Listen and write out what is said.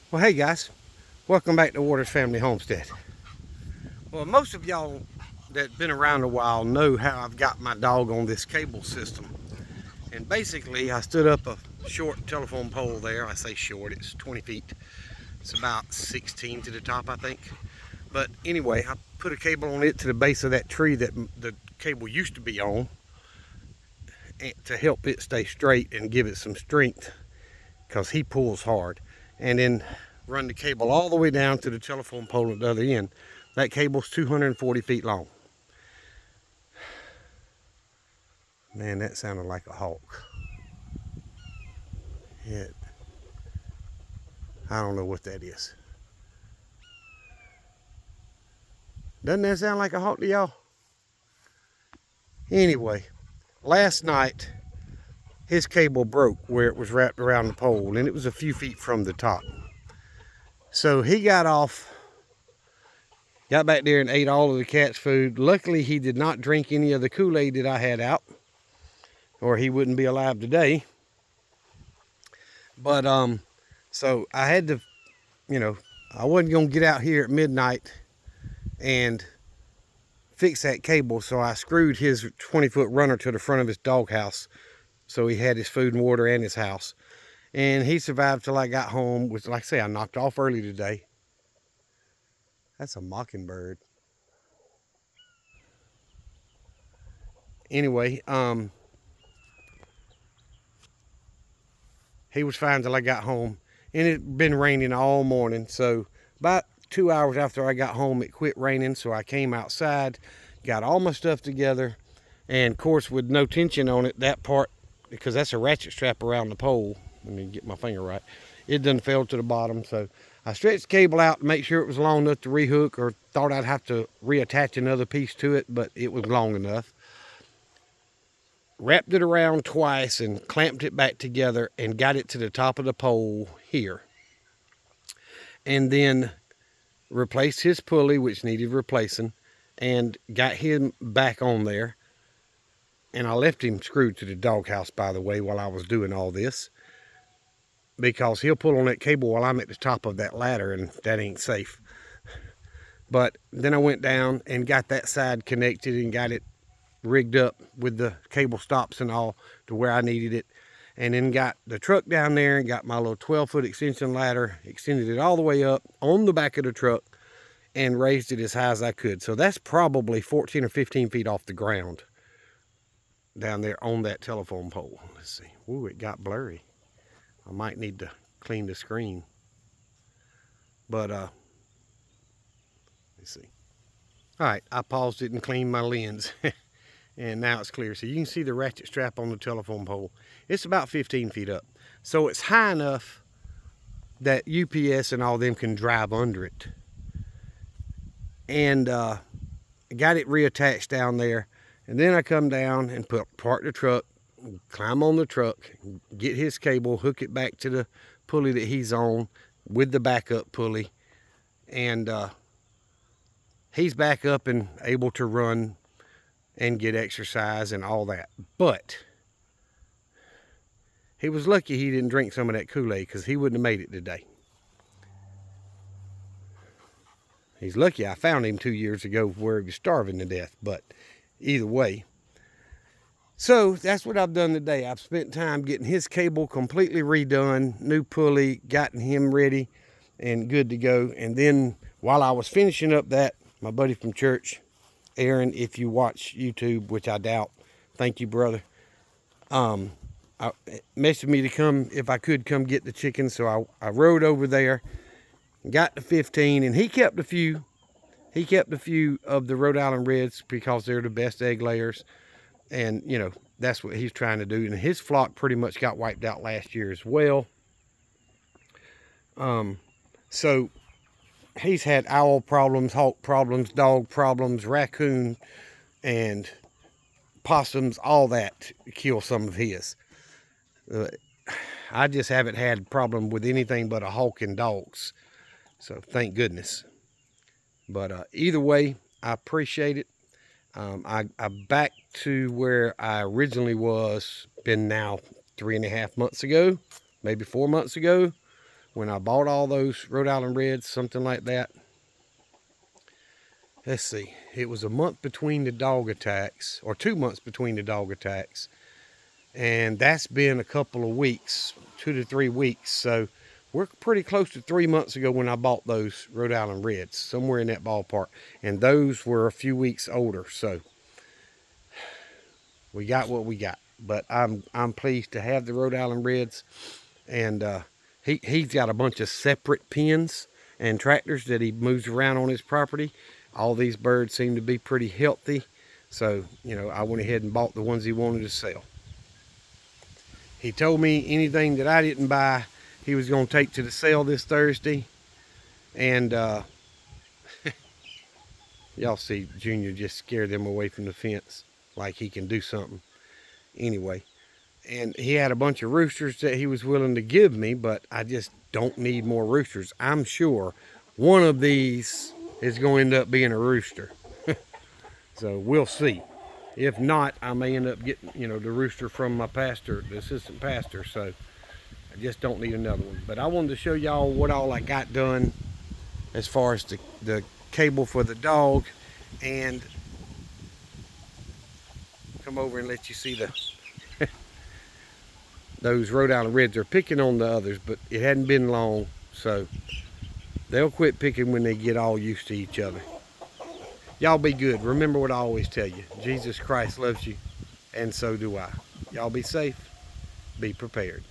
Well, hey guys, welcome back to Waters Family Homestead. Well, most of y'all that been around a while know how I've got my dog on this cable system. And basically, I stood up a short telephone pole there. I say short, it's 20 feet. It's about 16 to the top, I think. But anyway, I put a cable on it to the base of that tree that the cable used to be on to help it stay straight and give it some strength because he pulls hard. And then run the cable all the way down to the telephone pole at the other end. That cable's 240 feet long. Man, that sounded like a hawk. It, I don't know what that is. Doesn't that sound like a hawk to y'all? Anyway, last night his cable broke where it was wrapped around the pole, and it was a few feet from the top. So he got off, got back there and ate all of the cat's food. Luckily, he did not drink any of the Kool-Aid that I had out, or he wouldn't be alive today. But so I had to, I wasn't gonna get out here at midnight and fix that cable, so I screwed his 20-foot runner to the front of his doghouse, so he had his food and water and his house. And he survived till I got home, which, like I say, I knocked off early today. That's a mockingbird. Anyway, he was fine till I got home, and it'd been raining all morning. So about 2 hours after I got home, it quit raining. So I came outside, got all my stuff together, and of course, with no tension on it, that part, because that's a ratchet strap around the pole. Let me get my finger right. It done fell to the bottom. So I stretched the cable out to make sure it was long enough to rehook, or thought I'd have to reattach another piece to it, but it was long enough. Wrapped it around twice and clamped it back together and got it to the top of the pole here. And then replaced his pulley, which needed replacing, and got him back on there. And I left him screwed to the doghouse, by the way, while I was doing all this, because he'll pull on that cable while I'm at the top of that ladder, and that ain't safe. But then I went down and got that side connected and got it rigged up with the cable stops and all to where I needed it, and then got the truck down there and got my little 12-foot extension ladder, extended it all the way up on the back of the truck and raised it as high as I could. So that's probably 14 or 15 feet off the ground down there on that telephone pole. Let's see. Ooh, it got blurry. I might need to clean the screen. But let's see. All right, I paused it and cleaned my lens. And now it's clear. So you can see the ratchet strap on the telephone pole. It's about 15 feet up. So it's high enough that UPS and all them can drive under it. And got it reattached down there. And then I come down and park the truck, climb on the truck, get his cable, hook it back to the pulley that he's on with the backup pulley. And he's back up and able to run and get exercise and all that. But he was lucky he didn't drink some of that Kool-Aid, because he wouldn't have made it today. He's lucky I found him 2 years ago where he was starving to death, but either way. So that's what I've done today. I've spent time getting his cable completely redone, new pulley, gotten him ready and good to go. And then while I was finishing up that, my buddy from church, Aaron, if you watch YouTube, which I doubt, thank you, brother, messaged me to come, if I could come get the chickens. So I rode over there, got the 15, and he kept a few. He kept a few of the Rhode Island Reds because they're the best egg layers. And, that's what he's trying to do. And his flock pretty much got wiped out last year as well. So he's had owl problems, hawk problems, dog problems, raccoon, and possums, all that kill some of his. I just haven't had a problem with anything but a hawk and dogs. So thank goodness. But either way, I appreciate it. I'm back to where I originally was, been now 3.5 months ago, maybe 4 months ago. when I bought all those Rhode Island Reds, something like that. Let's see, it was a month between the dog attacks, or 2 months between the dog attacks. And that's been a couple of weeks, 2 to 3 weeks. So we're pretty close to 3 months ago when I bought those Rhode Island Reds, somewhere in that ballpark. And those were a few weeks older. So we got what we got. But I'm pleased to have the Rhode Island Reds. And he's got a bunch of separate pens and tractors that he moves around on his property. All these birds seem to be pretty healthy. So, you know, I went ahead and bought the ones he wanted to sell. He told me anything that I didn't buy, he was going to take to the sale this Thursday. And y'all see Junior just scare them away from the fence like he can do something. Anyway, and he had a bunch of roosters that he was willing to give me, but I just don't need more roosters. I'm sure one of these is going to end up being a rooster. So we'll see. If not, I may end up getting, you know, the rooster from my pastor, the assistant pastor. So I just don't need another one. But I wanted to show y'all what all I got done as far as the cable for the dog, and come over and let you see the those Rhode Island Reds. Are picking on the others, but it hadn't been long, so they'll quit picking when they get all used to each other. Y'all be good. Remember what I always tell you. Jesus Christ loves you, and so do I. Y'all be safe. Be prepared.